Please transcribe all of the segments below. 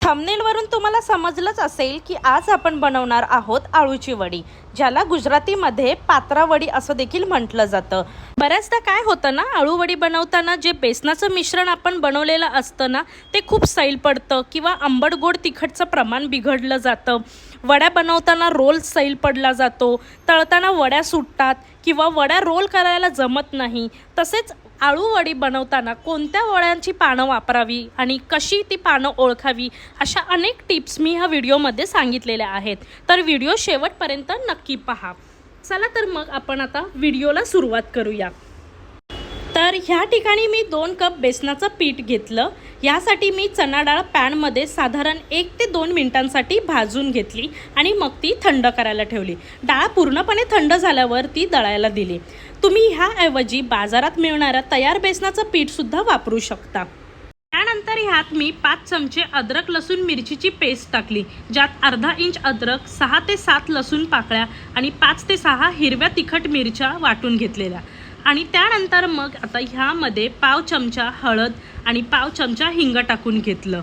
थंबनेलवरून तुम्हाला समजलंच असेल की आज आपण बनवणार आहोत आळूची वडी, ज्याला गुजरातीमध्ये पात्रा वडी असं देखील म्हटलं जातं। बऱ्याचदा काय होतं ना, आळू वडी बनवताना जे बेसनाचं मिश्रण आपण बनवलेलं असतं ना, ते खूप सैल पडतं किंवा आंबट गोड तिखटचं प्रमाण बिघडलं जातं। वड्या बनवताना रोल सैल पडला जातो, तळताना वड्या सुटतात किंवा वड्या रोल करायला जमत नाही। तसेच आळू वडी बनवताना कोणत्या वड्यांची पानं वापरावी आणि कशी ती पानं ओळखावी, अशा अनेक टिप्स मी ह्या व्हिडिओमध्ये सांगितलेल्या आहेत। तर व्हिडिओ शेवटपर्यंत नक्की पहा। चला तर मग आपण आता व्हिडिओला सुरुवात करूया। तर ह्या ठिकाणी मी 2 कप बेसनाचं पीठ घेतलं। यासाठी मी चणा डाळ पॅनमध्ये साधारण 1 ते 2 मिनिटांसाठी भाजून घेतली आणि मग ती थंड करायला ठेवली। डाळ पूर्णपणे थंड झाल्यावर ती दळायला दिली। तुम्ही ह्याऐवजी बाजारात मिळणाऱ्या तयार बेसनाचं पीठ सुद्धा वापरू शकता। त्यानंतर ह्यात मी 5 चमचे अद्रक लसूण मिरचीची पेस्ट टाकली, ज्यात अर्धा इंच अद्रक, 6 ते 7 लसूण पाकळ्या आणि 5 ते 6 हिरव्या तिखट मिरच्या वाटून घेतलेल्या। आणि त्यानंतर मग आता ह्यामध्ये पाव चमचा हळद आणि पाव चमचा हिंग टाकून घेतलं।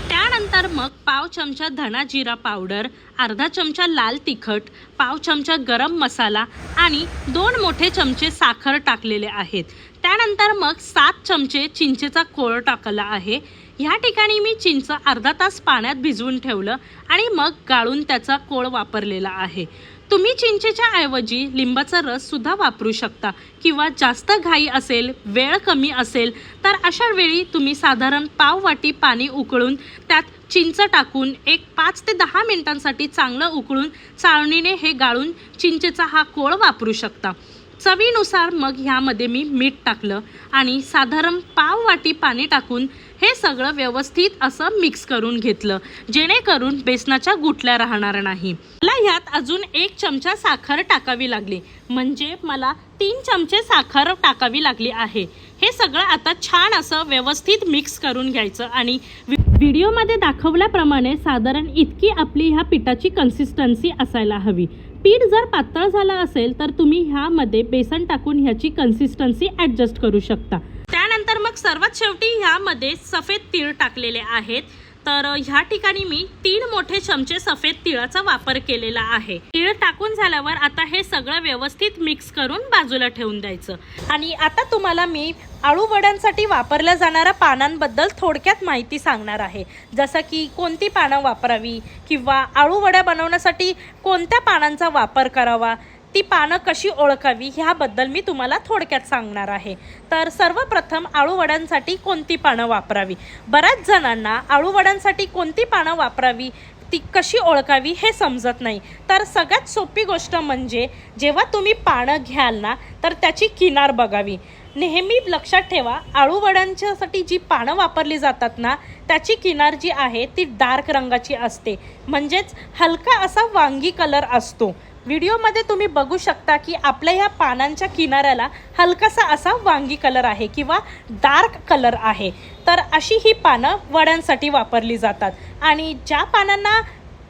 त्यानंतर मग पाव चमचा धना जिरा पावडर, अर्धा चमचा लाल तिखट, पाव चमचा गरम मसाला आणि 2 मोठे चमचे साखर टाकलेले आहेत। त्यानंतर मग 7 चमचे चिंचेचा कोळ टाकला आहे। ह्या ठिकाणी मी चिंच अर्धा तास पाण्यात भिजवून ठेवलं आणि मग गाळून त्याचा कोळ वापरलेला आहे। तुम्ही चिंचेच्या ऐवजी लिंबाचा रस सुद्धा वापरू शकता किंवा जास्त घाई असेल, वेळ कमी असेल तर अशा वेळी तुम्ही साधारण पाव वाटी पाणी उकळून त्यात चिंच टाकून 5 ते 10 मिनिटांसाठी चांगलं उकळून चाळणीने हे गाळून चिंचेचा हा कोळ वापरू शकता। चवीनुसार मग ह्यामध्ये मी मीठ टाकलं आणि साधारण पाव वाटी पाणी टाकून हे सगळं व्यवस्थित असं मिक्स करून घेतलं, जेणेकरून बेसनाच्या गुठल्या राहणार नाही। मला ह्यात अजून 1 चमचा साखर टाकावी लागली, म्हणजे मला 3 चमचे साखर टाकावी लागली आहे। हे सगळं आता छान असं व्यवस्थित मिक्स करून घ्यायचं आणि व्हिडिओमध्ये दाखवल्याप्रमाणे साधारण इतकी आपली ह्या पिठाची कन्सिस्टन्सी असायला हवी। पीठ जर पातळ झालं असेल तर तुम्ही ह्यामध्ये बेसन टाकून ह्याची कन्सिस्टन्सी ॲडजस्ट करू शकता। त्यानंतर मग सर्वात शेवटी ह्यामध्ये सफेद तीळ टाकलेले आहेत। तर ह्या ठिकाणी मी 3 मोठे चमचे सफेद तिळाचा वापर केलेला आहे। तीळ टाकून झाल्यावर आता हे सगळं व्यवस्थित मिक्स करून बाजूला ठेवून द्यायचं। आणि आता तुम्हाला मी आळू वड्यांसाठी वापरल्या जाणाऱ्या पानांबद्दल थोडक्यात माहिती सांगणार आहे, जसं की कोणती पानं वापरावी किंवा आळू वड्या बनवण्यासाठी कोणत्या पानांचा वापर करावा, ती पानं कशी ओळखावी, ह्याबद्दल मी तुम्हाला थोडक्यात सांगणार आहे। तर सर्वप्रथम आळू वड्यांसाठी कोणती पानं वापरावी। बऱ्याच जणांना आळू वड्यांसाठी कोणती पानं वापरावी, ती कशी ओळखावी हे समजत नाही। तर सगळ्यात सोपी गोष्ट म्हणजे जेव्हा तुम्ही पानं घ्याल ना, तर त्याची किनार बघावी। नेहमी लक्षात ठेवा, आळू वड्यांच्यासाठी जी पानं वापरली जातात ना, त्याची किनार जी आहे ती डार्क रंगाची असते, म्हणजेच हलका असा वांगी कलर असतो। व्हिडिओमध्ये तुम्ही बघू शकता की आपल्या ह्या पानांच्या किनाऱ्याला हलकासा असा वांगी कलर आहे किंवा डार्क कलर आहे। तर अशी ही पानं वड्यांसाठी वापरली जातात। आणि ज्या पानांना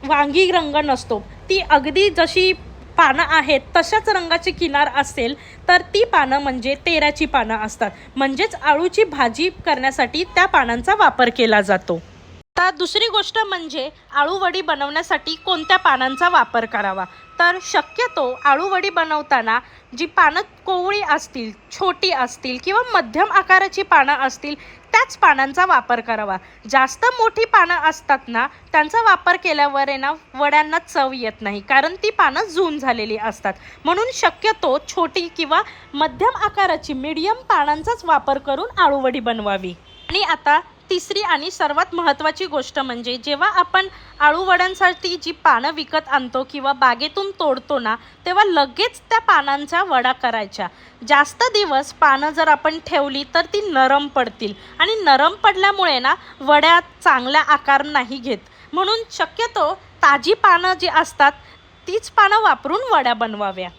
वांगी रंग नसतो, ती अगदी जशी पानं आहेत तशाच रंगाची किनार असेल तर ती पानं म्हणजे तेराची पानं असतात, म्हणजेच आळूची भाजी करण्यासाठी त्या पानांचा वापर केला जातो। आता दुसरी गोष्ट म्हणजे आळू वडी बनवण्यासाठी कोणत्या पानांचा वापर करावा। तर शक्यतो आळू वडी बनवताना जी पानं कोवळी असतील, छोटी असतील किंवा मध्यम आकाराची पानं असतील त्याच पानांचा वापर करावा। जास्त मोठी पानं असतात ना, त्यांचा वापर केल्यावर आहे ना, वड्यांना चव येत नाही, कारण ती पानं जून झालेली असतात। म्हणून शक्यतो छोटी किंवा मध्यम आकाराची मीडियम पानांचाच वापर करून आळू वडी बनवावी। आणि आता तिसरी आणि सर्वात महत्त्वाची गोष्ट म्हणजे जेव्हा आपण आळू वड्यांसाठी जी पानं विकत आणतो किंवा बागेतून तोडतो ना, तेव्हा लगेच त्या पानांच्या वड्या करायच्या। जास्त दिवस पानं जर आपण ठेवली तर ती नरम पडतील आणि नरम पडल्यामुळे ना वड्या चांगल्या आकार नाही घेत। म्हणून शक्यतो ताजी पानं जी असतात तीच पानं वापरून वड्या बनवाव्या।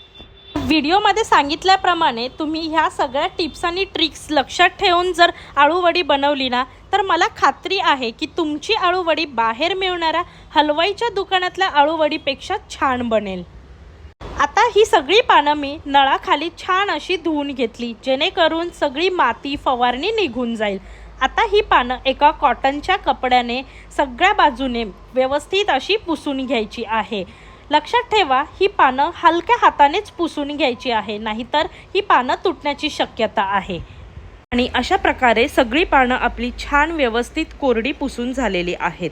व्हिडिओमध्ये सांगितल्याप्रमाणे तुम्ही ह्या सगळ्या टिप्स आणि ट्रिक्स लक्षात ठेवून जर आळू वडी बनवली ना, तर मला खात्री आहे की तुमची आळू वडी बाहेर मिळणाऱ्या हलवाईच्या दुकानातल्या आळू वडीपेक्षा छान बनेल। आता ही सगळी पानं मी नळाखाली छान अशी धुवून घेतली, जेणेकरून सगळी माती फवारणी निघून जाईल। आता ही पानं एका कॉटनच्या कपड्याने सगळ्या बाजूने व्यवस्थित अशी पुसून घ्यायची आहे। लक्षात ठेवा, ही पानं हलक्या हातानेच पुसून घ्यायची आहे, नाहीतर ही पानं तुटण्याची शक्यता आहे। आणि अशा प्रकारे सगळी पानं आपली छान व्यवस्थित कोरडी पुसून झालेली आहेत।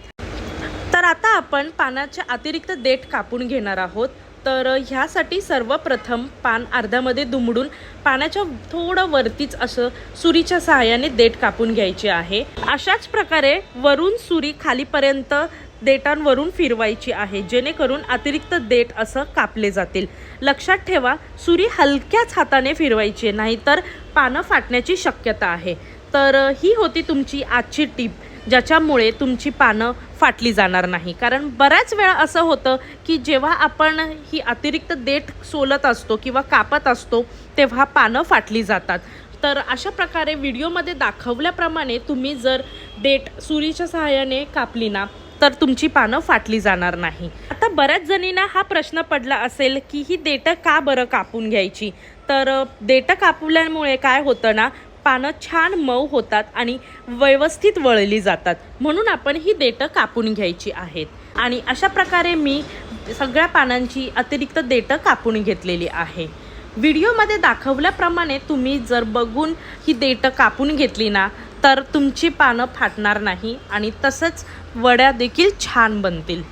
तर आता आपण पानाचे अतिरिक्त देठ कापून घेणार आहोत। तर ह्यासाठी सर्वप्रथम पान अर्ध्यामध्ये दुमडून पानाच्या थोडं वरतीच असं सुरीच्या सहाय्याने देठ कापून घ्यायचे आहे। अशाच प्रकारे वरून सुरी खालीपर्यंत देठांवरून फिरवायची आहे, जेणेकरून अतिरिक्त देठ असं कापले जातील। लक्षात ठेवा, सुरी हलक्याच हाताने फिरवायची, नाहीतर पानं फाटण्याची शक्यता आहे। तर ही होती तुमची आजची टिप, ज्याच्यामुळे तुमची पानं फाटली जाणार नाही। कारण बऱ्याच वेळा असं होतं की जेव्हा आपण ही अतिरिक्त देठ सोलत असतो किंवा कापत असतो तेव्हा पानं फाटली जातात। तर अशा प्रकारे व्हिडिओमध्ये दाखवल्याप्रमाणे तुम्ही जर देठ सुरीच्या सहाय्याने कापली ना, तर तुमची पानं फाटली जाणार नाही। आता बऱ्याच जणींना हा प्रश्न पडला असेल की ही देठं का बरं कापून घ्यायची। तर देठं कापल्यामुळे काय होतं ना, पानं छान मऊ होतात आणि व्यवस्थित वळली जातात, म्हणून आपण ही देठं कापून घ्यायची आहेत। आणि अशा प्रकारे मी सगळ्या पानांची अतिरिक्त देठं कापून घेतलेली आहे। व्हिडिओमध्ये दाखवल्याप्रमाणे तुम्ही जर बघून ही देठं कापून घेतली ना, तर तुमची पानं फाटणार नाही आणि तसंच वड्या देखील छान बनतील।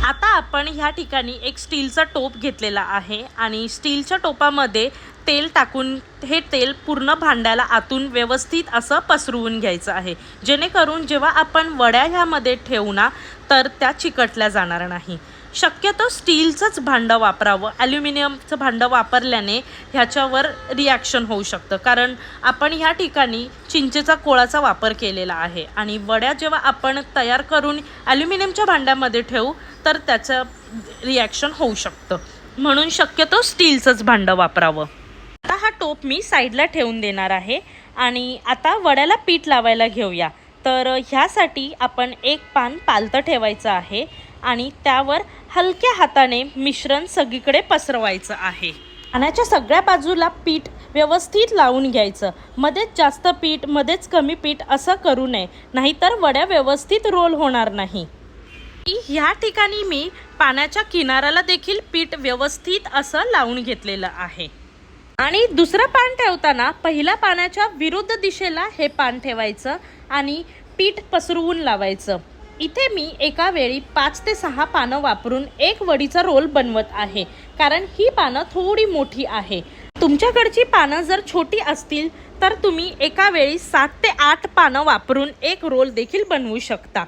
आता आपण ह्या ठिकाणी एक स्टीलचा टोप घेतलेला आहे आणि स्टीलच्या टोपामध्ये तेल टाकून हे तेल पूर्ण भांड्याला आतून व्यवस्थित असं पसरवून घ्यायचं आहे, जेणेकरून जेव्हा आपण वड्या ह्यामध्ये ठेवू ना, तर त्या चिकटल्या जाणार नाही। शक्यतो स्टीलचंच भांडं वापरावं, ॲल्युमिनियमचं भांडं वापरल्याने ह्याच्यावर रिॲक्शन होऊ शकतं। कारण आपण ह्या ठिकाणी चिंचेचा कोळाचा वापर केलेला आहे आणि वड्या जेव्हा आपण तयार करून ॲल्युमिनियमच्या भांड्यामध्ये ठेवू तर त्याचं रिॲक्शन होऊ शकतं, म्हणून शक्यतो स्टीलचंच भांडं वापरावं। आता हा टोप मी साईडला ठेवून देणार आहे आणि आता वड्याला पीठ लावायला घेऊया। तर ह्यासाठी आपण एक पान पालतं ठेवायचं आहे आणि त्यावर हलक्या हाताने मिश्रण सगळीकडे पसरवायचं आहे। पानाच्या सगळ्या बाजूला पीठ व्यवस्थित लावून घ्यायचं, मध्येच जास्त पीठ मध्येच कमी पीठ असं करू नये, नाहीतर वड्या व्यवस्थित रोल होणार नाही। ह्या ठिकाणी मी पानाच्या किनाऱ्याला देखील पीठ व्यवस्थित असं लावून घेतलेलं आहे। आणि दुसरं पान ठेवताना पहिल्या पानाच्या विरुद्ध दिशेला हे पान ठेवायचं आणि पीठ पसरवून लावायचं। इथे मी एका वेळी 5 ते 6 पानं वापरून एक वडीचा रोल बनवत आहे, कारण ही पानं थोडी मोठी आहे। तुमच्याकडची पानं जर छोटी असतील तर तुम्ही एका वेळी 7 ते 8 पानं वापरून एक रोल देखील बनवू शकता।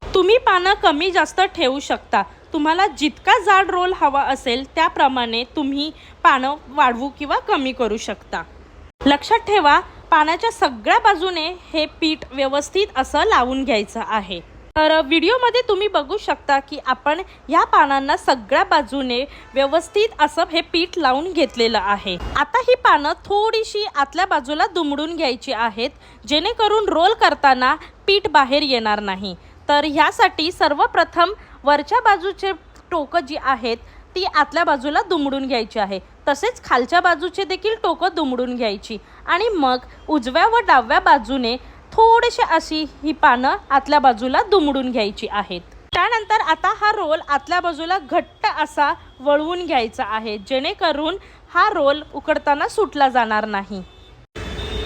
तुम्ही पानं कमी जास्त ठेवू शकता, तुम्हाला जितका जाड रोल हवा असेल त्याप्रमाणे तुम्ही पानं वाढवू किंवा कमी करू शकता। लक्षात ठेवा, पानाच्या सगळ्या बाजूने हे पीठ व्यवस्थित असं लावून घ्यायचं आहे। तर व्हिडिओमध्ये तुम्ही बघू शकता की आपण ह्या पानांना सगळ्या बाजूने व्यवस्थित असं हे पीठ लावून घेतलेलं आहे। आता ही पानं थोडीशी आतल्या बाजूला दुमडून घ्यायची आहेत, जेणेकरून रोल करताना पीठ बाहेर येणार नाही। तर ह्यासाठी सर्वप्रथम वरच्या बाजूचे टोकं जी आहेत ती आतल्या बाजूला दुमडून घ्यायची आहे, तसेच खालच्या बाजूचे देखील टोकं दुमडून घ्यायची आणि मग उजव्या व डाव्या बाजूने थोडेसे अशी ही पानं आतल्या बाजूला दुमडून घ्यायची आहेत। त्यानंतर आता हा रोल आतल्या बाजूला घट्ट असा वळवून घ्यायचा आहे, जेणेकरून हा रोल उकडताना सुटला जाणार नाही।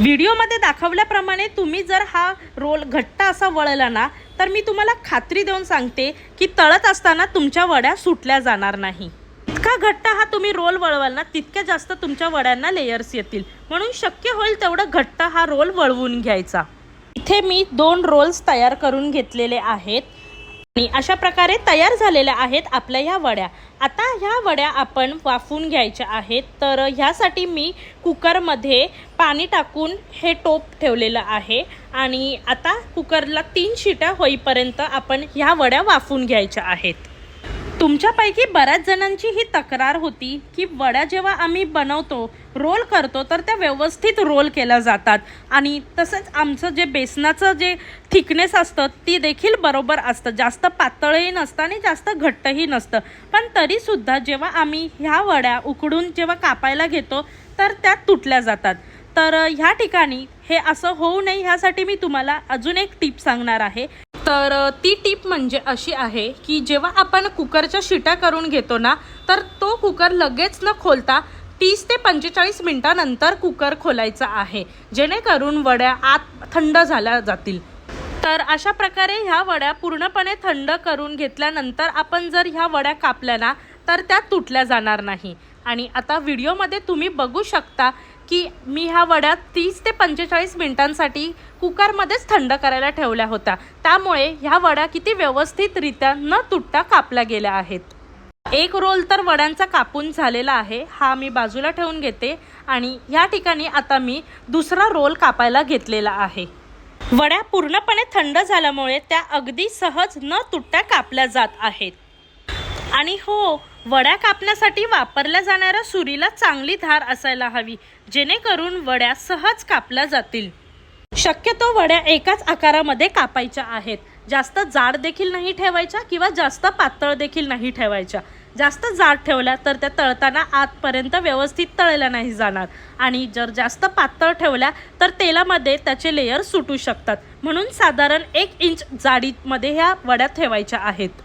व्हिडिओमध्ये दाखवल्याप्रमाणे तुम्ही जर हा रोल घट्ट असा वळला ना, तर मी तुम्हाला खात्री देऊन सांगते की तळत असताना तुमच्या वड्या सुटल्या जाणार नाही। इतका घट्ट हा तुम्ही रोल वळवाल ना, तितक्या जास्त तुमच्या वड्यांना लेयर्स येतील, म्हणून शक्य होईल तेवढं घट्ट हा रोल वळवून घ्यायचा। इथे मी 2 रोल्स तयार करून घेतलेले आहेत आणि अशा प्रकारे तयार झालेल्या आहेत आपल्या ह्या वड्या। आता ह्या वड्या आपण वाफवून घ्यायच्या आहेत। तर ह्यासाठी मी कुकरमध्ये पाणी टाकून हे टोप ठेवलेलं आहे आणि आता कुकरला 3 शिट्या होईपर्यंत आपण ह्या वड्या वाफवून घ्यायच्या आहेत। तुमच्यापैकी बऱ्याच जणांची ही तक्रार होती की वड्या जेव्हा आम्ही बनवतो, रोल करतो, तर त्या व्यवस्थित रोल केल्या जातात आणि तसंच आमचं जे बेसनाचं जे थिकनेस असतं ती देखील बरोबर असतं, जास्त पातळही नसतं आणि जास्त घट्टही नसतं। पण तरीसुद्धा जेव्हा आम्ही ह्या वड्या उकडून जेव्हा कापायला घेतो तर त्या तुटल्या जातात। तर ह्या ठिकाणी हे असं होऊ नये ह्यासाठी मी तुम्हाला अजून एक टिप सांगणार आहे। तर ती टिप म्हणजे अशी आहे की जेव्हा आपण कुकरच्या शिट्या करून घेतो ना, तर तो कुकर लगेच न खोलता 30 ते 45 मिनिटांनंतर कुकर खोलायचा आहे, जेणेकरून वड्या आत थंड झाल्या जातील। तर अशा प्रकारे ह्या वड्या पूर्णपणे थंड करून घेतल्यानंतर आपण जर ह्या वड्या कापल्या ना, तर त्या तुटल्या जाणार नाही। आणि आता व्हिडिओमध्ये तुम्ही बघू शकता की मी ह्या वड्या 30 ते 45 मिनिटांसाठी कुकरमध्येच थंड करायला ठेवल्या होत्या, त्यामुळे ह्या वड्या किती व्यवस्थितरित्या न तुटता कापल्या गेल्या आहेत। एक रोल तर वड्यांचा कापून झालेला आहे, हा मी बाजूला ठेवून घेते आणि या ठिकाणी आता मी दुसरा रोल कापायला घेतलेला आहे। वड्या पूर्णपणे थंड झाल्यामुळे त्या अगदी सहज न तुटता कापल्या जात आहेत। आणि हो, वड्या कापण्यासाठी वापरल्या जाणाऱ्या सुरीला चांगली धार असायला हवी, जेणेकरून वड्या सहज कापल्या जातील। शक्यतो वड्या एकाच आकारामध्ये कापायच्या आहेत, जास्त जाड देखील नाही ठेवायच्या किंवा जास्त पातळ देखील नाही ठेवायच्या। जास्त जाड ठेवल्या तर त्या तळताना आतपर्यंत व्यवस्थित तळल्या नाही जाणार, आणि जर जास्त पातळ ठेवल्या तर तेलामध्ये त्याचे लेयर सुटू शकतात, म्हणून साधारण 1 इंच जाडीमध्ये ह्या वड्या ठेवायच्या आहेत।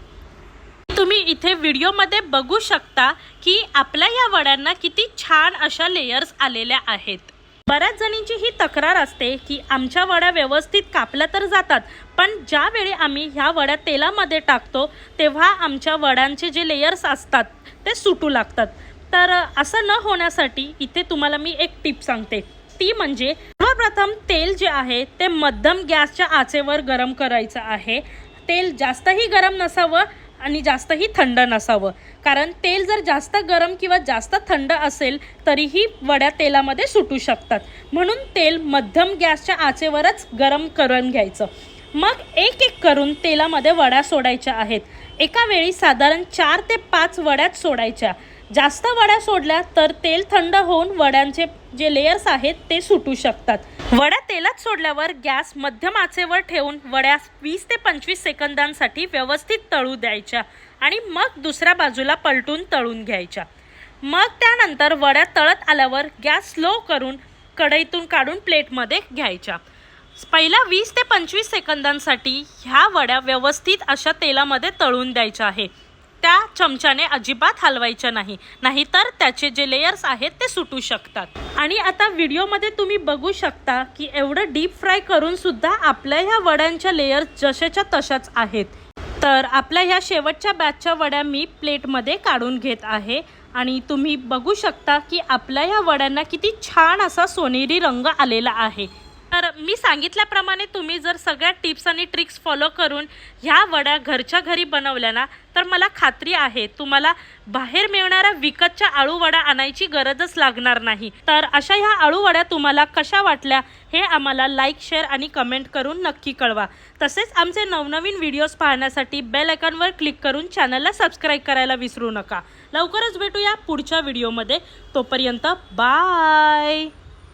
तुम्ही इथे व्हिडिओमध्ये बघू शकता की आपल्या या वड्यांना किती छान अशा लेयर्स आलेल्या आहेत। बऱ्याच जणींची ही तक्रार असते की आमच्या वड्या व्यवस्थित कापल्या तर जातात, पण ज्यावेळी आम्ही ह्या वड्या तेलामध्ये टाकतो तेव्हा आमच्या वड्यांचे जे लेयर्स असतात ते सुटू लागतात। तर असं न होण्यासाठी इथे तुम्हाला मी एक टिप सांगते, ती म्हणजे सर्वप्रथम तेल जे आहे ते मध्यम गॅसच्या आचेवर गरम करायचं आहे। तेल जास्तही गरम नसावं आणि जास्तही थंड नसावं, कारण तेल जर जास्त गरम किंवा जास्त थंड असेल तरीही वड्या तेलामध्ये सुटू शकतात, म्हणून तेल मध्यम गॅसच्या आचेवरच गरम करून घ्यायचं। मग एक एक करून तेलामध्ये वड्या सोडायच्या आहेत। एका वेळी साधारण 4 ते 5 वड्याच सोडायच्या। जास्त वड्या सोडल्या तर तेल थंड होऊन वड्यांचे जे लेयर्स आहेत ते सुटू शकतात। वड्या तेलात सोडल्यावर गॅस मध्यम आचेवर ठेवून वड्या 20 ते 25 सेकंदांसाठी व्यवस्थित तळू द्यायच्या आणि मग दुसऱ्या बाजूला पलटून तळून घ्यायच्या। मग त्यानंतर वड्या तळत आल्यावर गॅस स्लो करून कढईतून काढून प्लेटमध्ये घ्यायच्या। पहिल्या 20 ते 25 सेकंदांसाठी ह्या वड्या व्यवस्थित अशा तेलामध्ये तळून द्यायच्या आहे। त्या चमच्याने अजिबात हलवायच्या नाही, नाहीतर त्याचे जे लेयर्स आहेत ते सुटू शकतात। आणि आता व्हिडिओमध्ये तुम्ही बघू शकता की एवढं डीप फ्राय करून सुद्धा आपल्या ह्या वड्यांच्या लेयर्स जशाच्या तशाच आहेत। तर आपल्या ह्या शेवटच्या बॅचच्या वड्या मी प्लेटमध्ये काढून घेत आहे आणि तुम्ही बघू शकता की आपल्या ह्या वड्यांना किती छान असा सोनेरी रंग आलेला आहे। तर मी सांगितल्याप्रमाणे तुम्ही जर सगळ्या टिप्स आणि ट्रिक्स फॉलो करून ह्या वड्या घरच्या घरी बनवल्या ना, तर मला खात्री आहे तुम्हाला बाहेर मिळणाऱ्या विकतच्या आळू वड्या आणायची गरजच लागणार नाही। तर अशा ह्या आळू वड्या तुम्हाला कशा वाटल्या हे आम्हाला लाईक, शेअर आणि कमेंट करून नक्की कळवा। तसेच आमचे नवनवीन व्हिडिओज पाहण्यासाठी बेल आयकॉनवर क्लिक करून चॅनलला सबस्क्राईब करायला विसरू नका। लवकरच भेटूया पुढच्या व्हिडिओमध्ये, तोपर्यंत बाय।